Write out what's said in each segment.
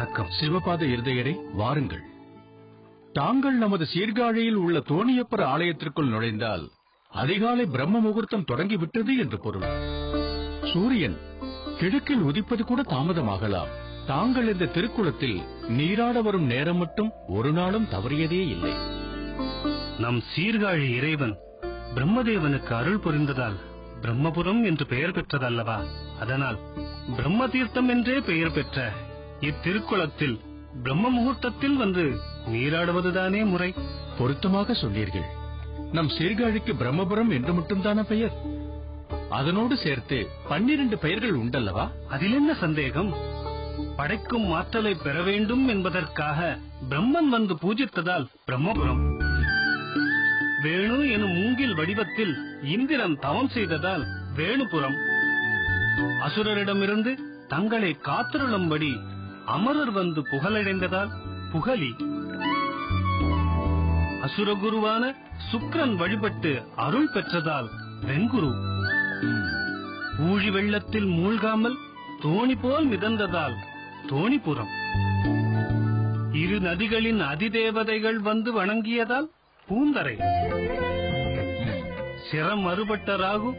வணக்கம். சிவபாத இருதயரே, வாருங்கள். தாங்கள் நமது சீர்காழியில் உள்ள தோணியப்பர் ஆலயத்திற்குள் நுழைந்தால் அதிகாலை பிரம்ம முகூர்த்தம் தொடங்கிவிட்டது என்று பொருள். சூரியன் கிழக்கில் உதிப்பது கூட தாமதமாகலாம். தாங்கள் இந்த திருக்குளத்தில் நீராட வரும் நேரம் மட்டும் ஒரு நாளும் தவறியதே இல்லை. நம் சீர்காழி இறைவன் பிரம்மதேவனுக்கு அருள் புரிந்ததால் பிரம்மபுரம் என்று பெயர் பெற்றதல்லவா? அதனால் பிரம்ம தீர்த்தம் என்றே பெயர் பெற்ற இத்திருக்குளத்தில் பிரம்ம முகூர்த்தத்தில் வந்து நீராடுவதுதானே முறை. பொருத்தமாக சொன்னீர்கள். நம் சீர்காழிக்கு பிரம்மபுரம் என்று மட்டும்தான பெயர்? அதனோடு சேர்த்து 12 பெயர்கள் உண்டல்லவா? அதில் என்ன சந்தேகம்? படைக்கும் ஆற்றலை பெற வேண்டும் என்பதற்காக பிரம்மன் வந்து பூஜித்ததால் பிரம்மபுரம். வேணு எனும் மூங்கில் வடிவத்தில் இந்திரன் தவம் செய்ததால் வேணுபுரம். அசுரரிடமிருந்து தங்களை காத்திருளும்படி அமரர் வந்து புகழடைந்ததால் புகலி. அசுரகுருவான சுக்கிரன் வழிபட்டு அருள் பெற்றதால் வெண்குரு. ஊழி வெள்ளத்தில் மூழ்காமல் தோணி போல் மிதந்ததால் தோணிபுரம். இரு நதிகளின் அதிதேவதைகள் வந்து வணங்கியதால் பூந்தரை. சிரம் அறுபட்ட ராகு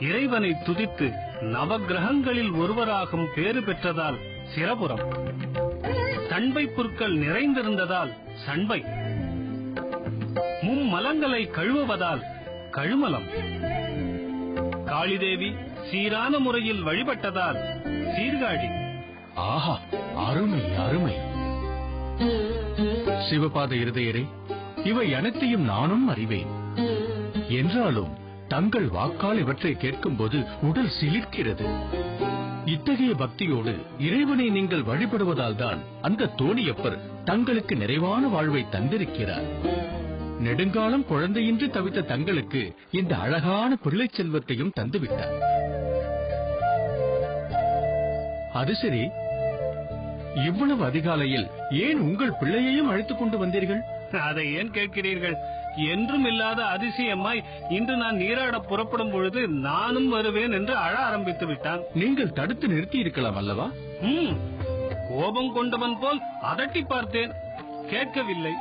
இறைவனை துதித்து நவகிரகங்களில் ஒருவராகும் பேறு பெற்றதால் சிரபுரம். சண்பை புற்கள் நிறைந்திருந்ததால் சண்பை. மும்மலங்களை கழுவுவதால் கழுமலம். காளிதேவி சீரான முறையில் வழிபட்டதால் சீர்காழி. ஆஹா, அருமை அருமை. சிவபாத இருதயரே, இவை அனைத்தையும் நானும் அறிவேன். என்றாலும் தங்கள் வாக்கால் இவற்றை கேட்கும்போது உடல் சிலிர்க்கிறது. இத்தகைய பக்தியோடு இறைவனை நீங்கள் வழிபடுவதால் தான் அந்த தோணியப்பர் தங்களுக்கு நிறைவான வாழ்வை தந்திருக்கிறார். நெடுங்காலம் குழந்தையின்றி தவித்த தங்களுக்கு இந்த அழகான பிள்ளை செல்வத்தையும் தந்துவிட்டார். அது சரி, இவ்வளவு அதிகாலையில் ஏன் உங்கள் பிள்ளையையும் அழைத்துக் கொண்டு வந்தீர்கள்? அதை ஏன் கேட்கிறீர்கள்? என்றும் இல்லாத அதிசயமாய் இன்று நான் நீராட புறப்படும் பொழுது நானும் வருவேன் என்று அழ ஆரம்பித்து விட்டான். நீங்கள் தடுத்து நிறுத்தி இருக்கலாம் அல்லவா? கோபம் கொண்டவன் போல் அதட்டி பார்த்தேன், கேட்கவில்லை.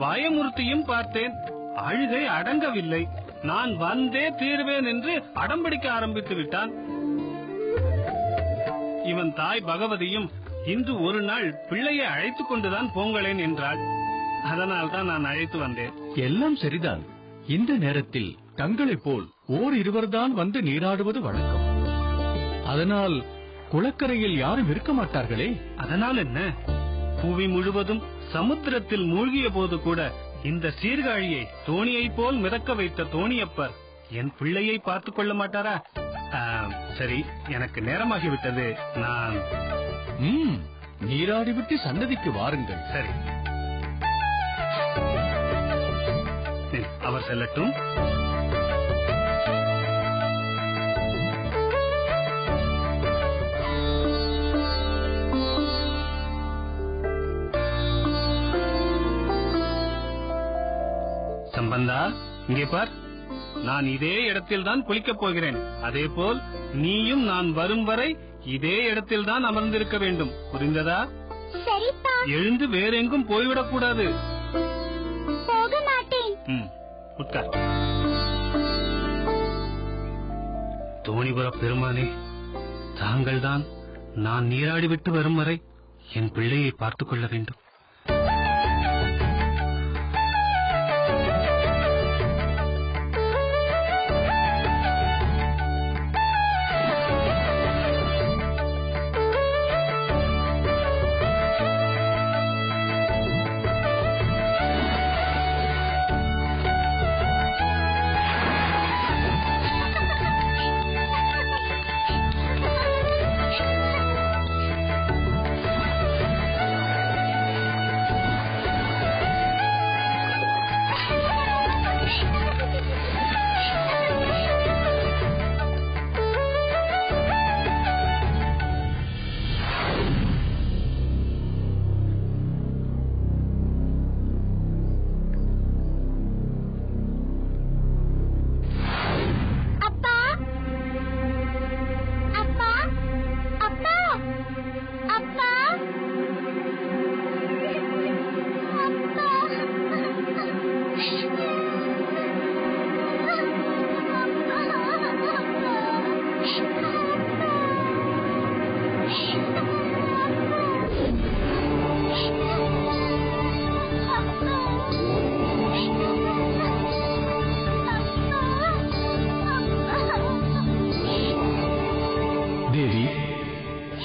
பயமுறுத்தியும் பார்த்தேன், அழுகை அடங்கவில்லை. நான் வந்தே தீர்வேன் என்று அடம்பிடிக்க ஆரம்பித்து விட்டான். இவன் தாய் பகவதியும் இன்று ஒரு நாள் பிள்ளையை அழைத்துக் கொண்டுதான் போங்களேன் என்றாள். அதனால் தான் நான் அழைத்து வந்தேன். எல்லாம் சரிதான். இந்த நேரத்தில் தங்களைப் போல் இருவர்தான் வந்து நீராடுவது வழக்கம். அதனால் குளக்கரையில் யாரும் இருக்க மாட்டார்களே. அதனால் என்ன? புவி முழுவதும் சமுத்திரத்தில் மூழ்கிய போது கூட இந்த சீர்காழியை தோணியை போல் மிதக்க வைத்த தோணியப்பர் என் பிள்ளையை பார்த்துக் கொள்ள மாட்டாரா? சரி, எனக்கு நேரமாகிவிட்டது. நான் நீராடிவிட்டு சன்னதிக்கு வாருங்கள். சரி, அவர் செல்லட்டும். சம்பந்தா, இங்கே பார். நான் இதே இடத்தில் தான் குளிக்கப் போகிறேன். அதே போல் நீயும் நான் வரும் வரை இதே இடத்தில் தான் அமர்ந்திருக்க வேண்டும். புரிந்ததா? எழுந்து வேறெங்கும் போய்விடக் கூடாது. போக மாட்டேன். உட்கார். தோணிபுர பெருமானே, தாங்கள் தான் நான் நீராடிவிட்டு வரும் வரை என் பிள்ளையை பார்த்துக் கொள்ள வேண்டும்.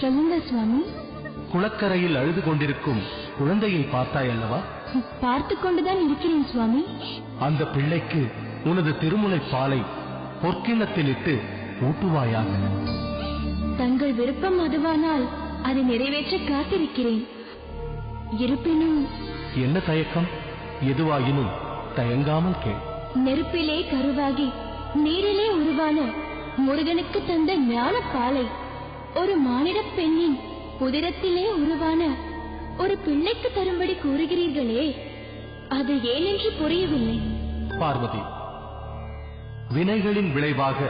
சொல்லுங்க சுவாமி. குளக்கரையில் அழுது கொண்டிருக்கும் குழந்தையை பார்த்தாய் அல்லவா? பார்த்து கொண்டுதான் இருக்கிறேன் சுவாமி. அந்த பிள்ளைக்கு உனது திருமுலை பாலை பொற்கிண்ணத்தில் இட்டு ஊட்டுவாயாக. தங்கள் விருப்பம் அதுவானால் அதை நிறைவேற்ற காத்திருக்கிறேன். இருப்பினும் என்ன தயக்கம்? எதுவாயினும் தயங்காமல் கேள். நெருப்பிலே கருவாகி நீரிலே உருவான முருகனுக்கு தந்த ஞான பாலை ஒரு மானிட பெண்ணின் உதிரத்திலே உருவான ஒரு பிள்ளைக்கு தரும்படி கூறுகிறீர்களே, அது ஏனென்று புரியவில்லை. பார்வதி, வினைகளின் விளைவாக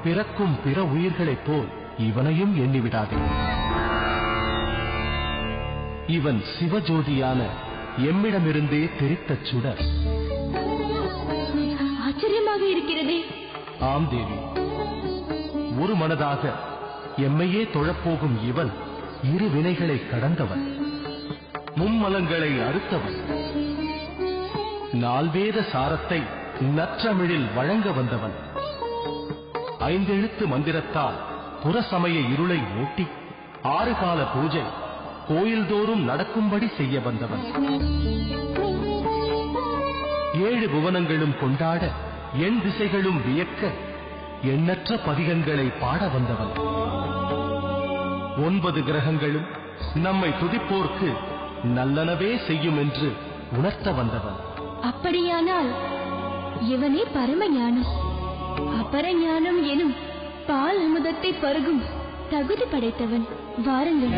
பிறக்கும் பிற உயிர்களைப் போல் இவனையும் எண்ணிவிடாதே. இவன் சிவஜோதியான எம்மிடமிருந்தே தெரித்த சுடர். ஆச்சரியமாக இருக்கிறதே. ஆம் தேவி, ஒரு மனதாக எம்மையே தொழப்போகும் இவன் இரு வினைகளை கடந்தவன், மும்மலங்களை அறுத்தவன், நால்வேத சாரத்தை நற்றமிழில் வழங்க வந்தவன், ஐந்தெழுத்து மந்திரத்தால் புறசமய இருளை ஓட்டி 6 கால பூஜை கோயில்தோறும் நடக்கும்படி செய்ய வந்தவன், 7 புவனங்களும் கொண்டாட எண் திசைகளும் வியக்க எண்ணற்ற பதிகங்களை பாட வந்தவன், 9 கிரகங்களும் நம்மை துதிப்போர்க்கு நல்லனவே செய்யும் என்று உணர்த்த வந்தவன். அப்படியானால் இவனே பரம ஞானம், அபர ஞானம் எனும் பால் அமுதத்தை பருகும் தகுதி படைத்தவன். வாருங்கள்.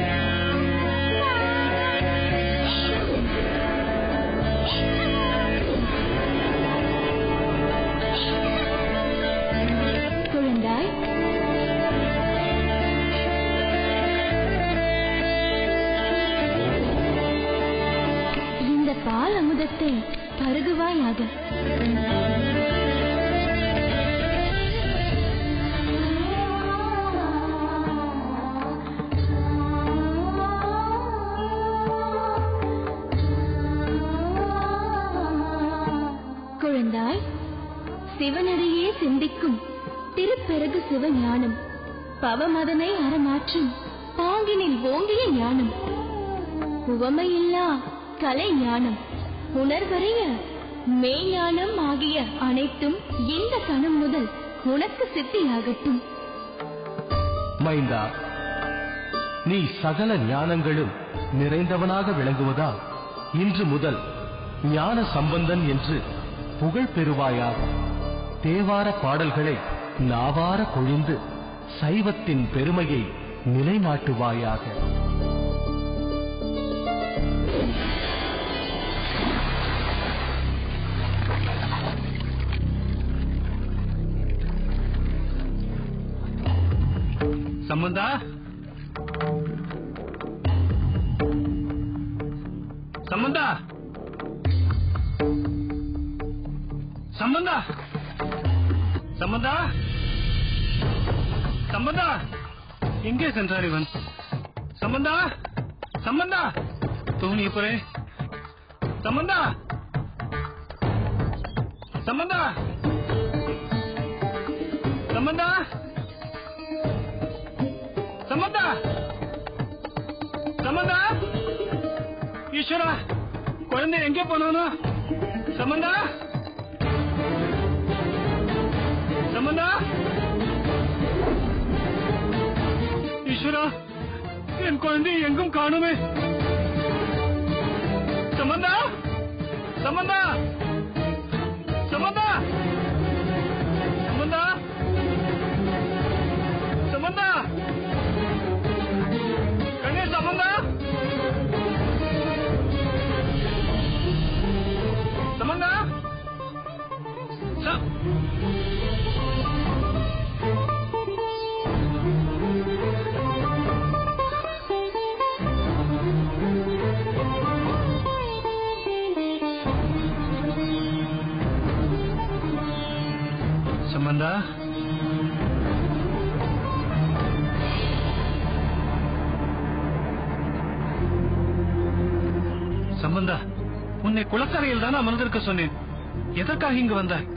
குழந்தாய், இந்த பால் அமுதத்தை பருகுவாயாக. குழந்தாய், சிவனடியே சிந்திக்கும் திருப்பெருகு சிவஞானம், பவமதனை அறமாற்றும் பாங்கினில் ஓங்கிய ஞானம், உவமையில்லா கலை ஞானம், உணர்வறிய மெய்ஞானம் ஆகிய அனைத்தும் இந்த கணம் முதல் உனக்கு சித்தியாகட்டும். மைந்தா, நீ சகல ஞானங்களும் நிறைந்தவனாக விளங்குவதால் இன்று முதல் ஞான சம்பந்தன் என்று புகழ் பெறுவாயாக. தேவார பாடல்களை நாவார பொழிந்து சைவத்தின் பெருமையை நிலைநாட்டுவாயாக. சம்பந்தா, சம்பந்தா, சம்பந்தா, சம்பந்தா, சம்பந்தா, எங்கே சென்றார் இவன்? சம்பந்தா, சம்பந்தா, தோணிய போறே. சம்பந்தா, சம்பந்தா, சம்பந்தா, சம்பந்தா, சம்பந்தா, ஈஸ்வரா, குழந்தை எங்கே போனானோ? சம்பந்தா, சம்பந்தா, ஈஸ்வரா, என் குழந்தை எங்கும் காணுமே. சம்பந்தா, சம்பந்தா, சம்பந்தா, சம்பந்தா, சம்பந்தா, கண்ணே, சம்பந்தா, சம்பந்தா, சம்பந்தா, சம்பந்தா, உன்னை குளக்கரையில் தான் அமர்ந்திருக்க சொன்னேன். எதற்காக இங்கு வந்தாய்?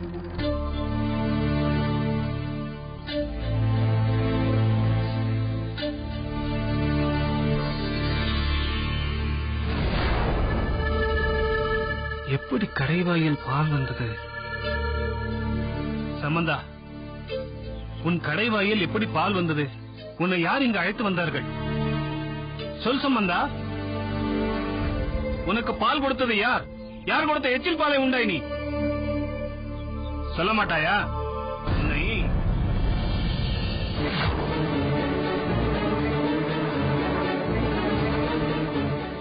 எப்படி கடைவாயில் பால் வந்தது? சம்பந்தா, உன் கடைவாயில் எப்படி பால் வந்தது? உன்னை யார் இங்கு அழைத்து வந்தார்கள்? சொல் சம்பந்தா. உனக்கு பால் கொடுத்தது யார்? யார் கொடுத்த எச்சில் பாலை உண்டாய் நீ? சொல்ல மாட்டாயா? உன்னை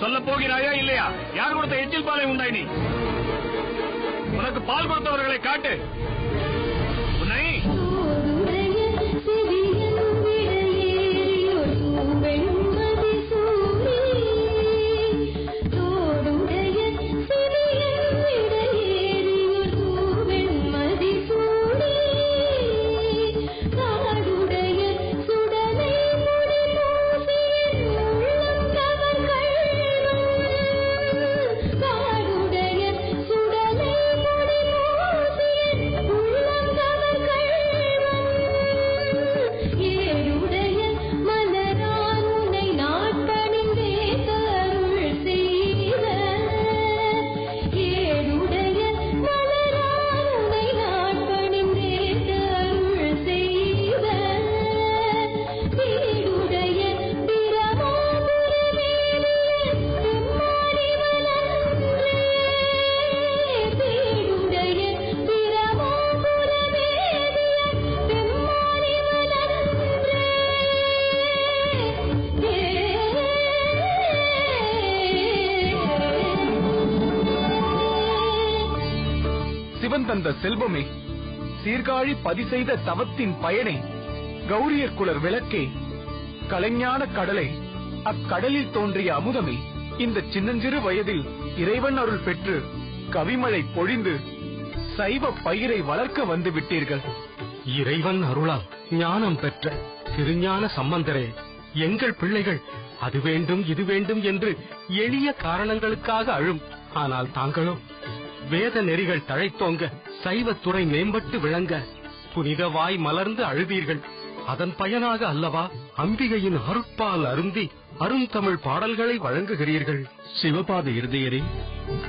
சொல்ல போகிறாயா இல்லையா? யார் கொடுத்த எச்சில் பாலை உண்டாய் நீ? உனக்கு பால் கொடுத்தவர்களை காட்டு. உன்னை தந்த செல்வமே, சீர்காழி பதி செய்த தவத்தின் பயனே, கௌரியர் குலர் விளக்கே, கலைஞான கடலை, அக்கடலில் தோன்றிய அமுதமே, இந்த சின்னஞ்சிறு வயதில் இறைவன் அருள் பெற்று கவிமழை பொழிந்து சைவ பயிரை வளர்க்க வந்து விட்டீர்கள். இறைவன் அருளால் ஞானம் பெற்ற திருஞான சம்பந்தரே, எங்கள் பிள்ளைகள் அது வேண்டும் இது வேண்டும் என்று எளிய காரணங்களுக்காக அழும். ஆனால் தாங்களோ வேத நெறிகள் தழைத்தோங்க, சைவத்துறை மேம்பட்டு விளங்க புனிதவாய் மலர்ந்து அழுதீர்கள். அதன் பயனாக அல்லவா அம்பிகையின் அருட்பால் அருந்தி அருந்தமிழ் பாடல்களை வழங்குகிறீர்கள். சிவபாத இருதயரே,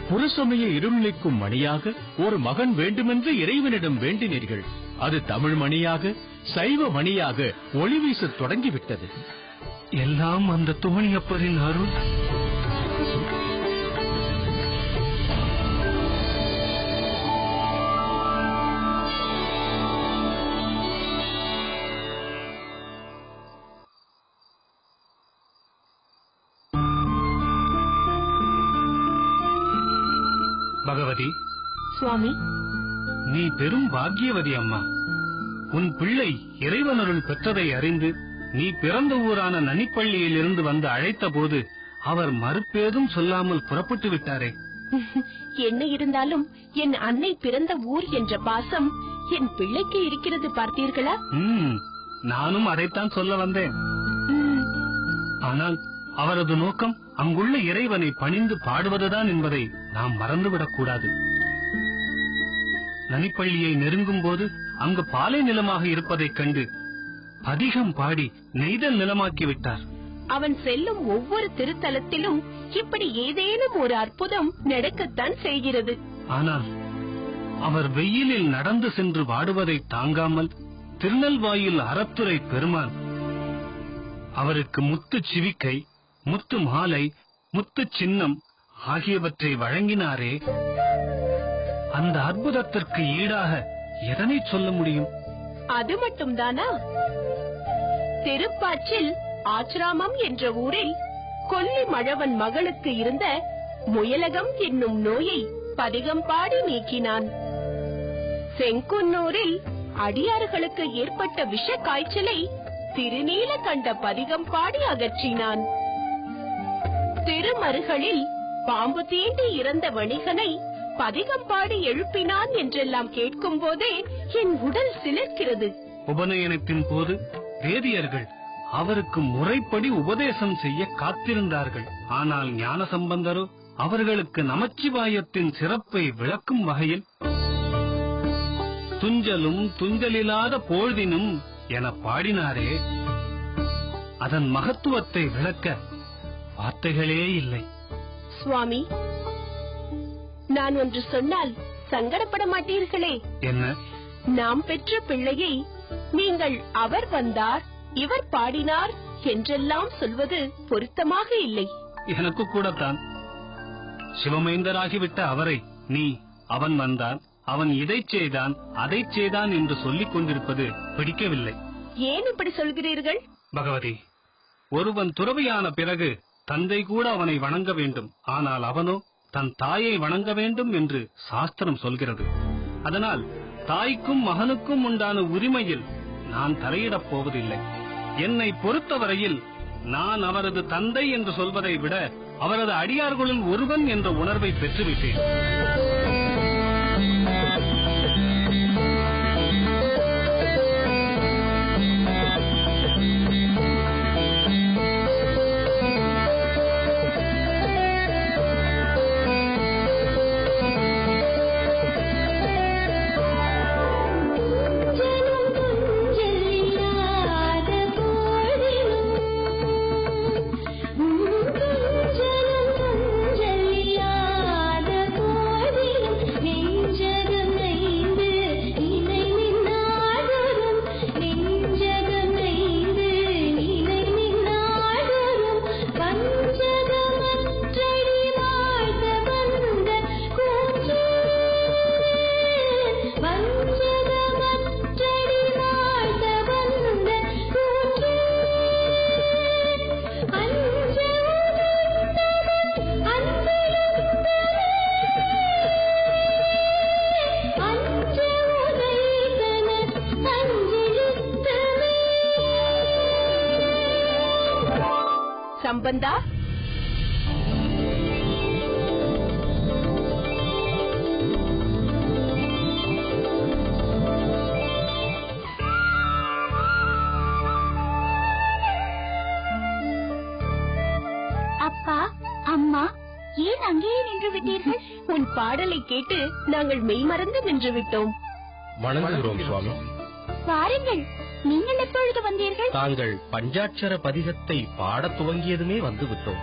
புறசமய இருளிக்கும் மணியாக ஒரு மகன் வேண்டுமென்று இறைவனிடம் வேண்டினீர்கள். அது தமிழ் மணியாக சைவ மணியாக ஒளி வீசத் தொடங்கிவிட்டது. எல்லாம் அந்த தோணியப்பரின் அருள். பகவதி, சுவாமி, நீ பெரும் பாக்கியவதி அம்மா. உன் பிள்ளை இறைவனருள் பெற்றதை அறிந்து நீ பிறந்த ஊரான நனிப்பள்ளியில் இருந்து வந்து அழைத்த போது அவர் மறுப்பேதும் சொல்லாமல் புறப்பட்டு விட்டாரே. என்ன இருந்தாலும் என் அன்னை பிறந்த ஊர் என்ற பாசம் என் பிள்ளைக்கு இருக்கிறது, பார்த்தீர்களா? நானும் அதைத்தான் சொல்ல வந்தேன். ஆனால் அவரது நோக்கம் அங்குள்ள இறைவனை பணிந்து பாடுவதுதான் என்பதை நாம் மறந்துவிடக் கூடாது. நனிப்பள்ளியை நெருங்கும் போது அங்கு பாலை நிலமாக இருப்பதைக் கண்டு அதிகம் பாடி நெய்தல் நிலமாக்கி விட்டார். அவன் செல்லும் ஒவ்வொரு திருத்தலத்திலும் இப்படி ஏதேனும் ஒரு அற்புதம் நடக்கத்தான் செய்கிறது. ஆனால் அவர் வெயிலில் நடந்து சென்று வாடுவதை தாங்காமல் திருநெல்வாயில் அறத்துறை பெருமான் அவருக்கு முத்து சிவிக்கை, முத்து மாலை, முத்து சின்னம் ஆகியவற்றை வழங்கினாரே, அந்த அற்புதத்திற்கு ஈடாக எதனை சொல்ல முடியும்? அது மட்டும்தானா? திருப்பாச்சில் ஆச்சிராமம் என்ற ஊரில் கொல்லி மழவன் மகளுக்கு இருந்த முயலகம் என்னும் நோயை பதிகம் பாடி நீக்கினான். செங்குன்னூரில் அடியார்களுக்கு ஏற்பட்ட விஷ காய்ச்சலை திருநீல கண்ட பதிகம் பாடி அகற்றினான். திருமருகளில் பாம்பு தீண்டி இறந்த வணிகனை பதிகம் பாடி எழுப்பினான் என்றெல்லாம் கேட்கும் போதே என் உடல் சிலிர்க்கிறது. உபநயனத்தின் போது வேதியர்கள் அவருக்கு முறைப்படி உபதேசம் செய்ய காத்திருந்தார்கள். ஆனால் ஞான சம்பந்தரோ அவர்களுக்கு நமச்சிவாயத்தின் சிறப்பை விளக்கும் வகையில் துஞ்சலும் துஞ்சலில்லாத பொழுதினும் என பாடினாரே, அதன் மகத்துவத்தை விளக்க வார்த்தைகளே இல்லை. சுவாமி, நான் ஒன்று சொன்னால் சங்கடப்பட மாட்டீர்களே? என்ன? நாம் பெற்ற பிள்ளையை நீங்கள் அவர் வந்தார், இவர் பாடினார் என்றெல்லாம் சொல்வது பொருத்தமாக இல்லை. எனக்கு கூடத்தான். சிவமைந்தராகிவிட்ட அவரை நீ அவன் வந்தான், அவன் இதைச் செய்தான், அதைச் செய்தான் என்று சொல்லிக் கொண்டிருப்பது பிடிக்கவில்லை. ஏன் இப்படி சொல்கிறீர்கள்? பகவதி, ஒருவன் துறவியான பிறகு தந்தை கூட அவனை வணங்க வேண்டும். ஆனால் அவனோ தன் தாயை வணங்க வேண்டும் என்று சாஸ்திரம் சொல்கிறது. அதனால் தாய்க்கும் மகனுக்கும் உண்டான உரிமையில் நான் தலையிடப் போவதில்லை. என்னை பொறுத்தவரையில் நான் அவரது தந்தை என்று சொல்வதை விட அவரது அடியார்களுள் ஒருவன் என்ற உணர்வை பெற்றுவிட்டேன். சம்பந்தா, அப்பா, அம்மா, ஏன் அங்கேயே நின்று விட்டீர்கள்? உன் பாடலை கேட்டு நாங்கள் மெய்மறந்து நின்று விட்டோம். வணங்குகிறோம் சுவாமி. வாருங்கள், நீங்கள் எப்பொழுது வந்தீர்கள்? தாங்கள் பஞ்சாட்சர பதிகத்தை பாடத் துவங்கியதுமே வந்து விட்டோம்.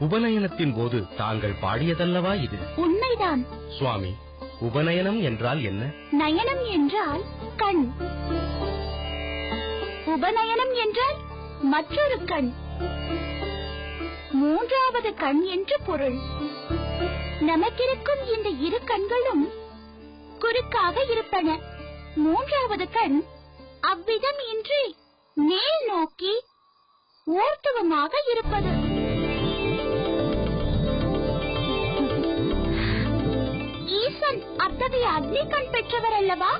உபநயனத்தின் போது தாங்கள் பாடியதல்லவா இது? உண்மைதான் சுவாமி. உபநயனம் என்றால் என்ன? நயனம் என்றால் கண், உபநயனம் என்றால் மற்றொரு கண், மூன்றாவது கண் என்று பொருள். நமக்கிருக்கும் இந்த இரு கண்களும் குறுக்காக இருப்பன. மூன்றாவது கண் அவ்விதம் இன்றி மேல் நோக்கி ஊர்த்துவமாக இருப்பது. ஈசன் அத்தகைய அக்னி கண் பெற்றவர் அல்லவா?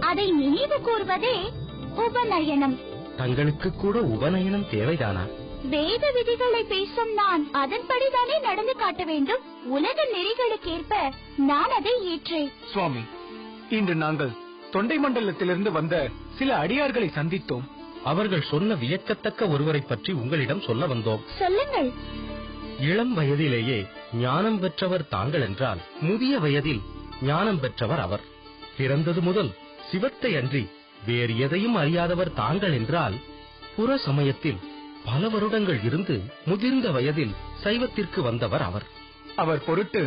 அதை நினைவு கூர்வதே உபநயனம். தங்களுக்கு கூட உபநயனம் தேவைதானா? வேத விதிகளை பேசும் நான் அதன்படிதானே நடந்து காட்ட வேண்டும். உலக நெறிகளுக்கேற்ப நான் அதை ஏற்றேன். சுவாமி, இன்று நாங்கள் தொண்டை மண்டலத்திலிருந்து வந்த சில அடியார்களை சந்தித்தோம். அவர்கள் சொன்ன வியக்கத்தக்க ஒருவரை பற்றி உங்களிடம் சொல்ல வந்தோம். சொல்லுங்கள். இளம் வயதிலேயே ஞானம் பெற்றவர் தாங்கள் என்றால் முதிய வயதில் ஞானம் பெற்றவர் அவர். பிறந்தது முதல் சிவத்தை அன்றி வேறு எதையும் அறியாதவர் தாங்கள் என்றால் புற சமயத்தில் பல வருடங்கள் இருந்து முதிர்ந்த வயதில் சைவத்திற்கு வந்தவர் அவர். அவர் பொருட்டு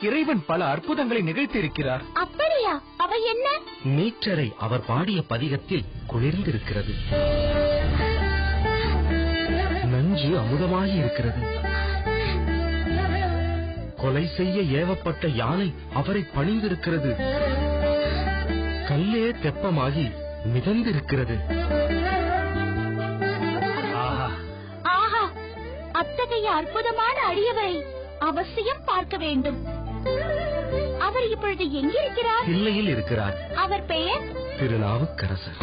இறைவன் பல அற்புதங்களை நிகழ்த்தியிருக்கிறார். அப்படியா? அவை என்ன? நீற்றரை அவர் பாடிய பதிகத்தில் குளிர்ந்திருக்கிறது. நஞ்சு அமுதமாகி இருக்கிறது. கொலை செய்ய ஏவப்பட்ட யானை அவரை பணிந்திருக்கிறது. கல்லே தெப்பமாகி மிதந்திருக்கிறது. ஆஹா, அத்தகைய அற்புதமான அடியவரை அவசியம் பார்க்க வேண்டும். அவர் இப்பொழுது எங்கிருக்கிறார்? தில்லையில் இருக்கிறார். அவர் பெயர் திருநாவுக்கரசர்.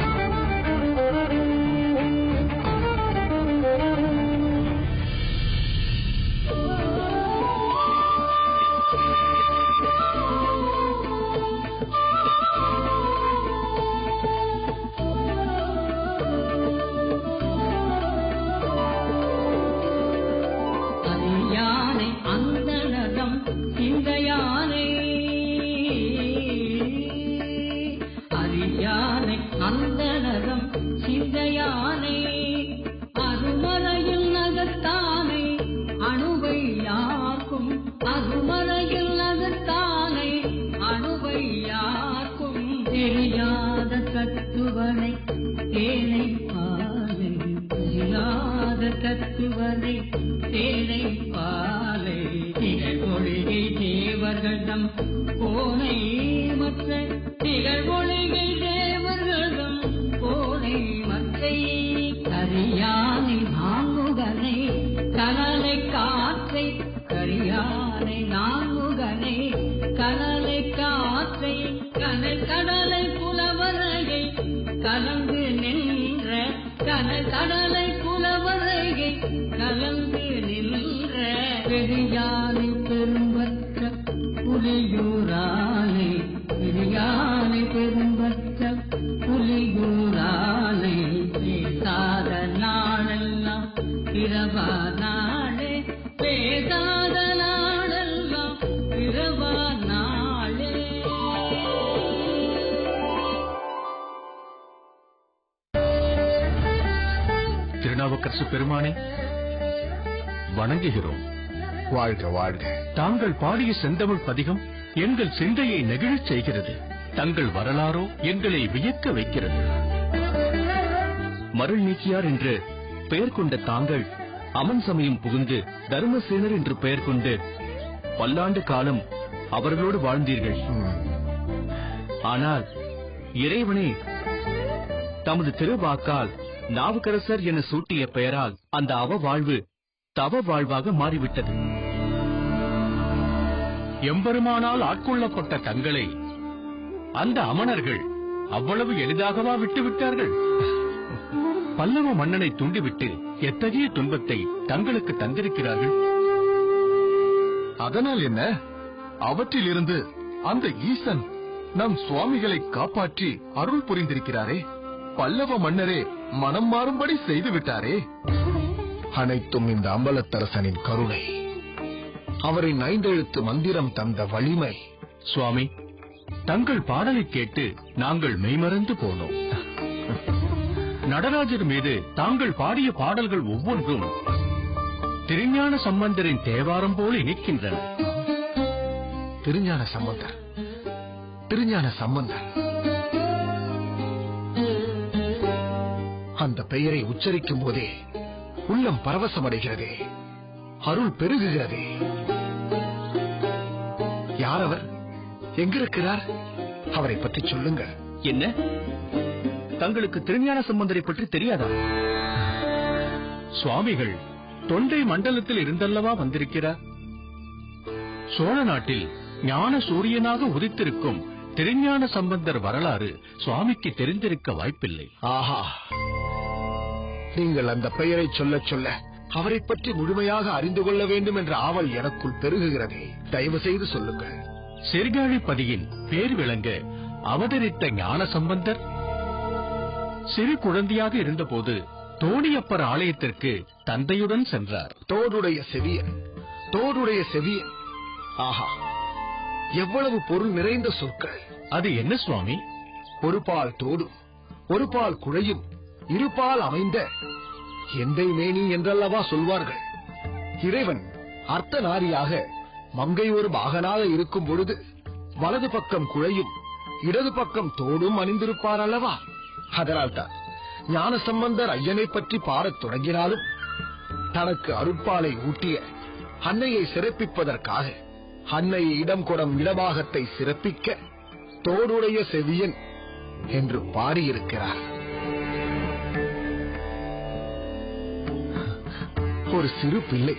அருமலையில் நகத்தானே அணுவை யாக்கும் அது தத்துவனை தேனை பாலை நிகழ்வொழிகை தேவர்களிடம் போனை மற்ற நிகழ்வொழிகை தேவர்களிடம் போனை மற்றை கரியானை நான்முகனை கனலை காற்றை கரியானை நான்முகனை கனலை காற்றை கனல் கடலை புலவரையை கலந்து நின்ற கனல் கடலை புலவரையை கலந்து நின்ற பெரியானை பெரும்பற்ற புலியூரானை பெரியானை பெரும்பற்ற புலியூரானை பேசாத நாளெல்லாம் இரவா நாளே பேசாத நாளெல்லாம் இரவா நாளே. திருநாவுக்கரசு பெருமானே, வணங்குகிறோம். வாழ்க வாழ்க. தாங்கள் பாடிய செந்தமிழ் பதிகம் எங்கள் சிந்தையை நெகிழச் செய்கிறது. தங்கள் வரலாறோ எங்களை வியக்க வைக்கிறது. மருள் நீக்கியார் என்று பெயர் கொண்ட தாங்கள் அமன் சமயம் புகுந்து தர்மசேனர் என்று பெயர் கொண்டு பல்லாண்டு காலம் அவர்களோடு வாழ்ந்தீர்கள். ஆனால் இறைவனே தமது திருவாக்கால் நாவுக்கரசர் என சூட்டிய பெயரால் அந்த அவ வாழ்வு தவ வாழ்வாக மாறிவிட்டது. எம்பெருமானால் ஆட்கொள்ளப்பட்ட தங்களை அந்த அமணர்கள் அவ்வளவு எளிதாகவா விட்டுவிட்டார்கள்? பல்லவ மன்னனை தூண்டிவிட்டு எத்தகைய துன்பத்தை தங்களுக்கு தந்திருக்கிறார்கள். அதனால் என்ன? அவற்றிலிருந்து அந்த ஈசன் நம் சுவாமிகளை காப்பாற்றி அருள் புரிந்திருக்கிறாரே. பல்லவ மன்னரே மனம் மாறும்படி செய்து விட்டாரே. அனைத்தும் இந்த அம்பலத்தரசனின் கருணை, அவரின் 5 எழுத்து மந்திரம் தந்த வலிமை. சுவாமி, தங்கள் பாடலை கேட்டு நாங்கள் மெய்மறந்து போனோம். நடராஜர் மீது தாங்கள் பாடிய பாடல்கள் ஒவ்வொன்றும் திருஞான சம்பந்தரின் தேவாரம் போல இனிக்கின்றன. திருஞான சம்பந்தர், திருஞான சம்பந்தர், அந்த பெயரை உச்சரிக்கும் போதே உள்ளம் பரவசமடைகிறதே, அருள் பெருகுகிறதே. யார் அவர்? எங்கிருக்கிறார்? அவரை பற்றி சொல்லுங்க. என்ன, தங்களுக்கு திருஞான சம்பந்தரை பற்றி தெரியாதா? சுவாமிகள் தொண்டை மண்டலத்தில் இருந்தல்லவா வந்திருக்கிறார். சோழ நாட்டில் ஞான சூரியனாக உதித்திருக்கும் திருஞான சம்பந்தர் வரலாறு சுவாமிக்கு தெரிந்திருக்க வாய்ப்பில்லை. ஆஹா, நீங்கள் அந்த பெயரை சொல்ல சொல்ல அவரை பற்றி முழுமையாக அறிந்து கொள்ள வேண்டும் என்ற ஆவல் எனக்குள் பெருகுகிறதே. தயவு செய்து சொல்லுங்கள். சீர்காழிப்பதியின் பேர் விளங்க அவதரித்த ஞான சம்பந்தர் சிறு குழந்தையாக இருந்தபோது தோணியப்பர் ஆலயத்திற்கு தந்தையுடன் சென்றார். தோடுடைய செவியன், தோடுடைய செவியன். ஆஹா, எவ்வளவு பொருள் நிறைந்த சொற்கள். அது என்ன சுவாமி? ஒரு பால் தோடும் ஒரு பால் குழையும் இருபால் அமைந்த எந்தை மேனி என்றல்லவா சொல்வார்கள். இறைவன் அர்த்தநாரியாக மங்கை ஒரு பாகனாக இருக்கும் பொழுது வலது பக்கம் குழையும் இடது பக்கம் தோடும் அணிந்திருப்பார் அல்லவா? அதனால்தான் ஞான சம்பந்தர் ஐயனை பற்றி பாடத் தொடங்கினாலும் தனக்கு அருட்பாலை ஊட்டிய அன்னையை சிறப்பிப்பதற்காக அன்னை இடம் கொடும் இடபாகத்தை சிறப்பிக்க தோடுடைய செவியன் என்று பாடியிருக்கிறார். ஒரு சிறு பிள்ளை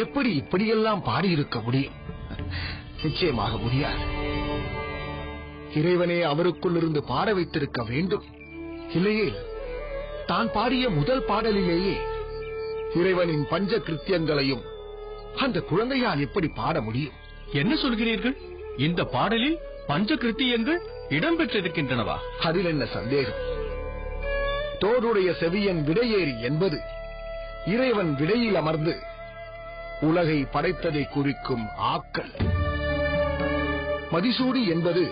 எப்படி இப்படியெல்லாம் பாடியிருக்க முடியும்? நிச்சயமாக முடியாது. இறைவனே அவருக்குள் இருந்து பாட வைத்திருக்க வேண்டும். இல்லையே, தான் பாடிய முதல் பாடலிலேயே இறைவனின் பஞ்ச கிருத்தியங்களையும் அந்த குழந்தையால் எப்படி பாட முடியும்? என்ன சொல்கிறீர்கள்? இந்த பாடலில் பஞ்ச கிருத்தியங்கள் இடம்பெற்றிருக்கின்றனவா? அதில் என்ன சந்தேகம்? தோடுடைய செவியன் விடையேறி என்பது இறைவன் விடையில் அமர்ந்து உலகை படைத்ததை குறிக்கும் ஆக்கல். மதிசூடி என்பது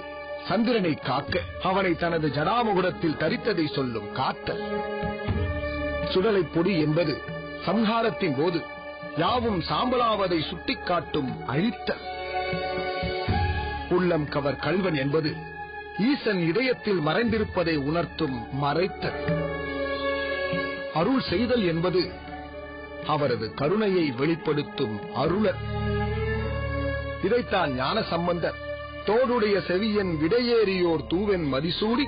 சந்திரனை காக்க அவனை தனது ஜடாமுகுடத்தில் தரித்ததை சொல்லும் காத்தல். சுடலை பொடி என்பது சம்ஹாரத்தின் போது யாவும் சாம்பலாவதை சுட்டிக்காட்டும் அழித்தல். உள்ளம் கவர் கல்வன் என்பது ஈசன் இதயத்தில் மறைந்திருப்பதை உணர்த்தும் மறைத்தல். அருள் செய்தல் என்பது அவரது கருணையை வெளிப்படுத்தும் அருளர். இதைத்தான் ஞான சம்பந்தர் தோடுடைய செவியன் விடையேறியோர் தூவென் மதிசூடி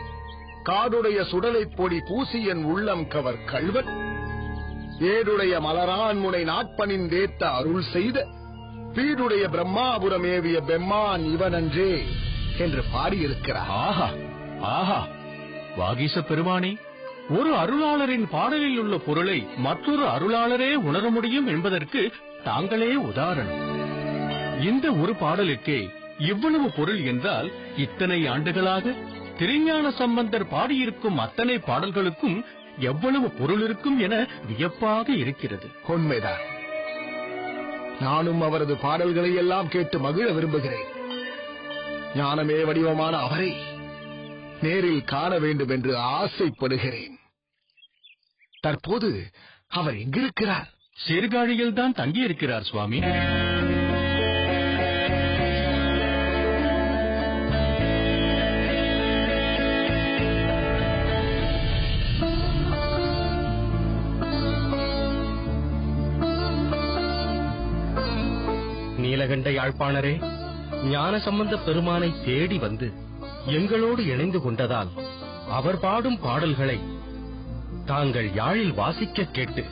காடுடைய சுடலைப் பொடி பூசியன் உள்ளம் கவர் கள்வன் ஏடுடைய மலரான் முனை நாட்பணிந்தேத்த அருள் செய்த பீடுடைய பிரம்மாபுரமேவிய பெம்மான் இவனன்றே என்று பாடியிருக்கிறார். ஆஹா ஆஹா! வாகீச பெருமானே, ஒரு அருளாளரின் பாடலில் உள்ள பொருளை மற்றொரு அருளாளரே உணர முடியும் என்பதற்கு தாங்களே உதாரணம். இந்த ஒரு பாடலுக்கே இவ்வளவு பொருள் என்றால் இத்தனை ஆண்டுகளாக திருஞான சம்பந்தர் பாடியிருக்கும் அத்தனை பாடல்களுக்கும் எவ்வளவு பொருள் இருக்கும் என வியப்பாக இருக்கிறது. உண்மைதான். நானும் அவரது பாடல்களை எல்லாம் கேட்டு மகிழ விரும்புகிறேன். ஞானமே வடிவமான அவரை நேரில் காண வேண்டும் என்று ஆசைப்படுகிறேன். தற்போது அவர் எங்கிருக்கிறார்? சீர்காழியில் தான் தங்கியிருக்கிறார் சுவாமி. நீலகண்ட யாழ்ப்பாணரே, ஞான சம்பந்த பெருமானை தேடி வந்து எங்களோடு இணைந்து கொண்டதால் அவர் பாடும் பாடல்களை தாங்கள் யாழில் வாசிக்க கேட்டு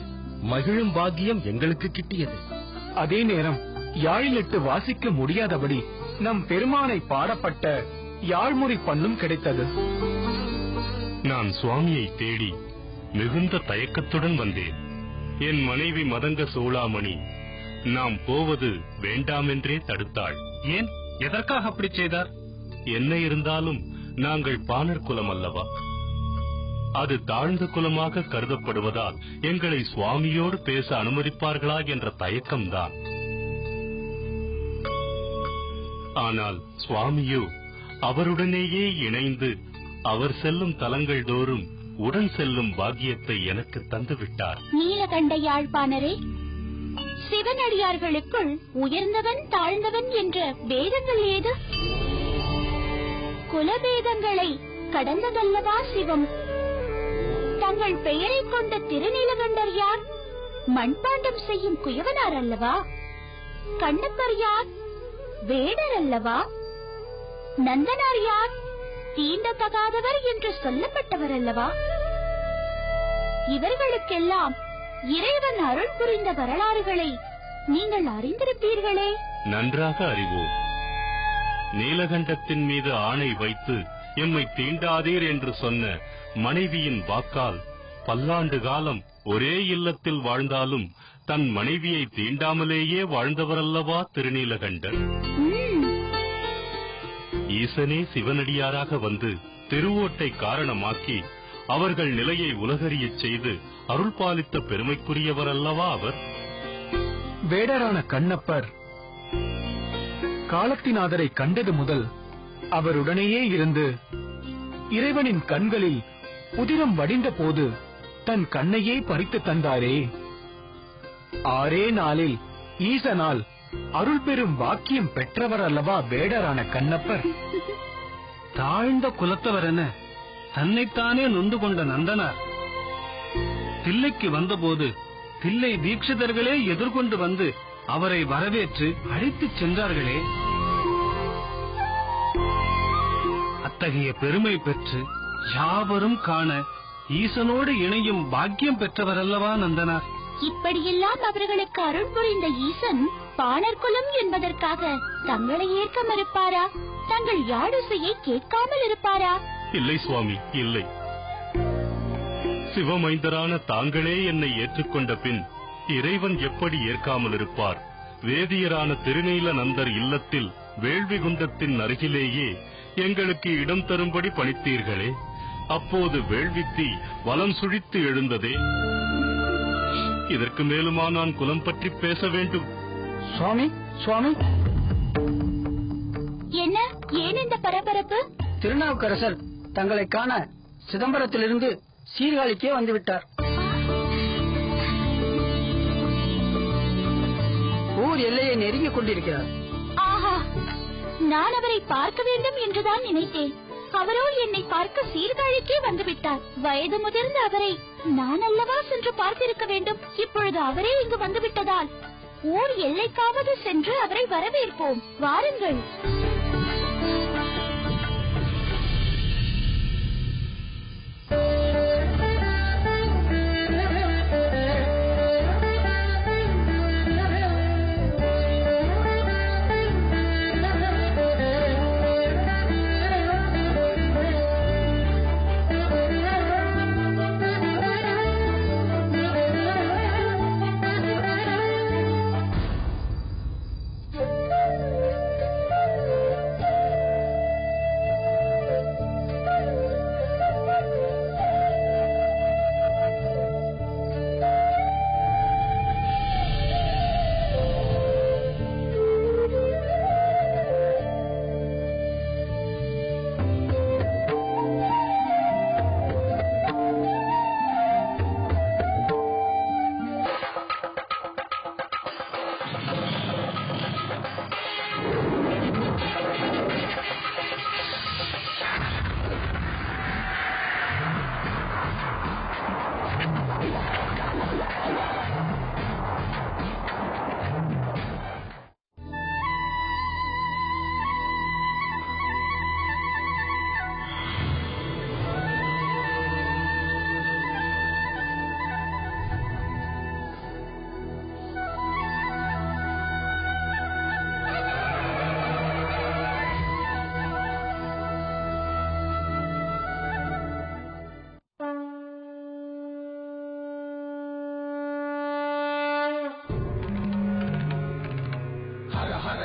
மகிழும் பாக்கியம் எங்களுக்கு கிட்டியது. அதே நேரம் யாழிலிட்டு வாசிக்க முடியாதபடி நம் பெருமானை பாடப்பட்ட யாழ்மொழி பண்ணும் கிடைத்தது. நான் சுவாமியை தேடி மிகுந்த தயக்கத்துடன் வந்தேன். என் மனைவி மதங்க சூளாமணி நாம் போவது வேண்டாமென்றே தடுத்தாள். ஏன்? எதற்காக அப்படி செய்தார்? என்ன இருந்தாலும் நாங்கள் பாணர் குலம் அல்லவா? அது தாழ்ந்த குலமாக கருதப்படுவதால் எங்களை சுவாமியோடு பேச அனுமதிப்பார்களா என்ற தயக்கம்தான். ஆனால் சுவாமியோ அவருடனேயே இணைந்து அவர் செல்லும் தலங்கள் தோறும் உடன் செல்லும் பாக்கியத்தை எனக்கு தந்துவிட்டார். நீலகண்ட யாழ்ப்பாணரே, சிவனடியார்களுக்குள் உயர்ந்தவன் தாழ்ந்தவன் என்ற பேதங்கள் ஏது? குலபேதங்களை கடந்ததல்லவா சிவம்? தங்கள் பெயரை கொண்ட திருநீலகண்டர் யார்? மண்பாண்டம் செய்யும் குயவனார் அல்லவா? கண்ணப்பர் யார்? வேடர் அல்லவா? நந்தனார் யார்? தீண்டத்தகாதவர் என்று சொல்லப்பட்டவர் அல்லவா? இவர்களுக்கெல்லாம் இறைவன் அருள் புரிந்த வரலாறுகளை நீங்கள் அறிந்திருப்பீர்களே. நன்றாக அறிவோம். நீலகண்டத்தின் மீது ஆணை வைத்து எம்மை தீண்டாதீர் என்று சொன்ன மனைவியின் வாக்கால் பல்லாண்டு காலம் ஒரே இல்லத்தில் வாழ்ந்தாலும் தன் மனைவியை தீண்டாமலேயே வாழ்ந்தவரல்லவா திருநீலகண்டர். ஈசனே சிவனடியாராக வந்து திருவோட்டை காரணமாக்கி அவர்கள் நிலையை உலகறியச் செய்து அருள் பாலித்த பெருமைக்குரியவர் அல்லவா அவர். வேடரான கண்ணப்பர் காலத்தினாதரை கண்டது முதல் அவருடனேயே இருந்து இறைவனின் கண்களில் உதிரம் வடிந்த போது தன் கண்ணையே பறித்து தந்தாரே. 6 நாளில் ஈசனால் அருள் பெறும் வாக்கியம் பெற்றவர் அல்லவா வேடரான கண்ணப்பர். தாழ்ந்த குலத்தவர் என தன்னைத்தானே நொந்து கொண்ட நந்தனார் தில்லைக்கு வந்தபோது தில்லை தீட்சிதர்களே எதிர்கொண்டு வந்து அவரை வரவேற்று அழைத்துச் சென்றார்களே. அத்தகைய பெருமை பெற்று யாவரும் காண ஈசனோடு இணையும் பாக்கியம் பெற்றவர் அல்லவா நந்தனார். இப்படியெல்லாம் அவர்களுக்கு அருள் புரிந்த ஈசன் பாணர் குலம் என்பதற்காக தங்களை ஏற்க மறுப்பாரா? தங்கள் யாழிசையை கேட்காமல் இருப்பாரா? இல்லை சுவாமி, இல்லை. சிவமைந்தரான தாங்களே என்னை ஏற்றுக்கொண்ட பின் இறைவன் எப்படி ஏற்காமல் இருப்பார்? வேதியரான திருநீல நந்தர் இல்லத்தில் வேள்வி குண்டத்தின் அருகிலேயே எங்களுக்கு இடம் தரும்படி பணித்தீர்களே. அப்போது வேள்வித்தி வலம் சுழித்து எழுந்ததே. இதற்கு மேலுமா நான் குலம் பற்றி பேச வேண்டும்? சுவாமி, சுவாமி, என்ன? ஏன் இந்த பரபரப்பு? திருநாவுக்கரசர் தங்களை காண சிதம்பரத்திலிருந்து சீர்காழிக்கே வந்துவிட்டார். ஊர் எல்லையை நெருங்கிக் கொண்டிருக்கிறார். ஆஹா, நான் அவரை பார்க்க வேண்டும் என்றுதான் நினைத்தேன். அவரோ என்னை பார்க்க சீர்காழிக்கே வந்துவிட்டார். வயது முதிர்ந்த அவரை நான் அல்லவா சென்று பார்த்திருக்க வேண்டும். இப்பொழுது அவரே இங்கு வந்துவிட்டதால் ஊர் எல்லைக்காவது சென்று அவரை வரவேற்போம். வாருங்கள்.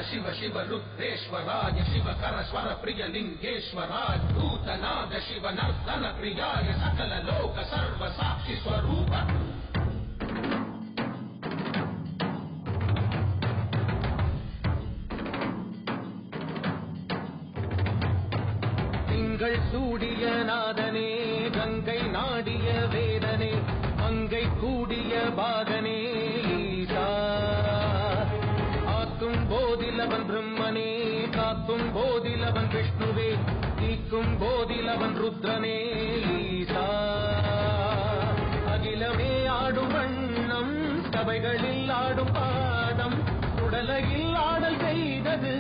शिव शिव रुद्रेश्वराय शिव कर स्वर प्रिय लिंगेश्वराय भूतनाद शिव नर्तन प्रियाय सकल लोक सर्व साक्षी स्वरूप திங்கள் சூடிய நாதனே கங்கை நாடிய வேதனே அங்கை கூடிய பாகனே ஈசா போதிலவன் பிரம்மனே காக்கும் போதிலவன் விஷ்ணுவே நீக்கும் போதிலவன் ருத்ரனே ஈசா அகிலமே ஆடும் வண்ணம் சபைகளில் ஆடும் பாடம் உடலையில் ஆடல் செய்தது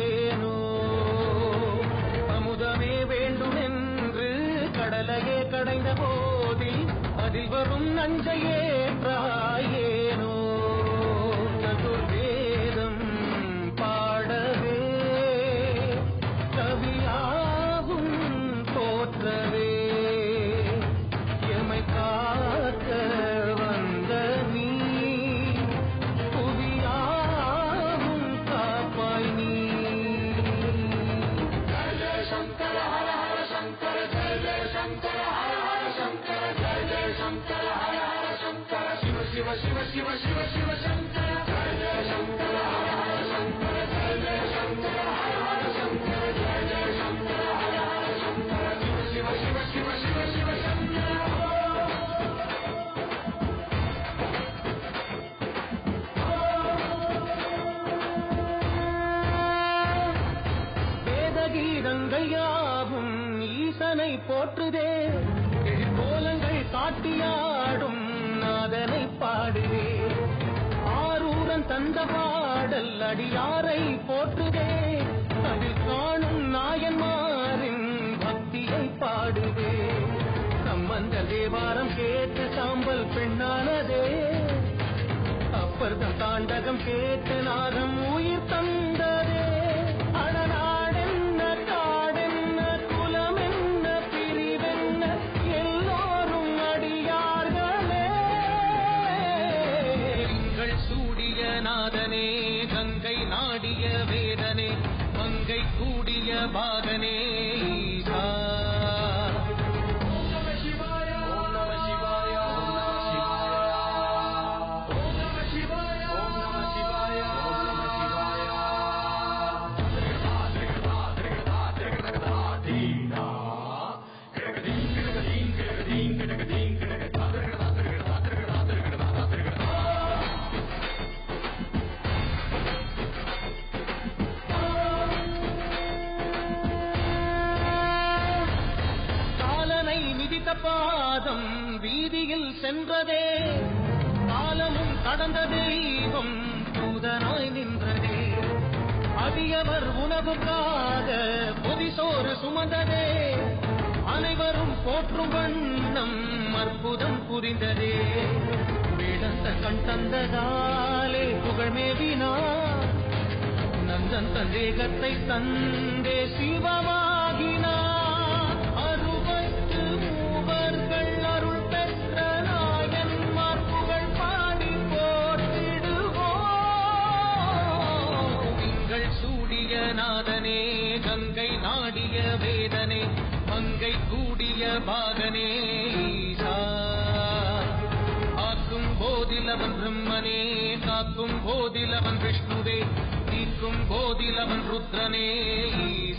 ஏனோ அமுதமே வேண்டும் என்று கடலையே கடைந்த போதில் அதில் வரும் நஞ்சையேற்றாயேனோ வேதகீதங்கையாவும் ஈசனை போற்றுதே கோலங்கள் காட்டியாடும் நாதனை பாடுவே ஆரூரன் தந்த பாடல் அடியாரை போற்றுதே அதில் காணும் நாயன்மாரின் பக்தியை பாடுவே சம்பந்த தேவாரம் கேட்டு சாம்பல் பெண்ணானதே அப்பர்தம் தாண்டகம் கேட்டு நாதம் உயிர் தந்ததே அடநாடென்ன காடென்ன குலமென்ன பிரிவென்ன எல்லோரும் அடியார்களே எங்கள் சூடிய நாதனே கங்கை நாடிய வேதனே மங்கை கூடிய பாகனே ஈசா பாதம் வீதியில் சென்றதே, காலமும் கடந்த தெய்வம் தூதனாய் நின்றதே, அடியவர் உணவுக்காக பொதிசோறு சுமந்ததே, அனைவரும் போற்றும் வண்ணம் அற்புதம் புரிந்ததே, வேடந்த கண் தந்ததாலே புகழ்மேவினார், நந்தன் தந்தேகத்தை தந்தே சிவமாகினார், 63 அருள் பெற்ற நாயன்மார் புகழ் பாடி போற்றிடுவோம். திங்கள் சூடிய நாதனே, கங்கை நாடிய வேதனே, மங்கை கூடிய பாகனே ஈசா, ஆக்கும் போதிலவன் பிரம்மனே, காக்கும் போதிலவன் விஷ்ணுவே, தீர்க்கும் போதிலவன் ருத்ரனே ஈசா.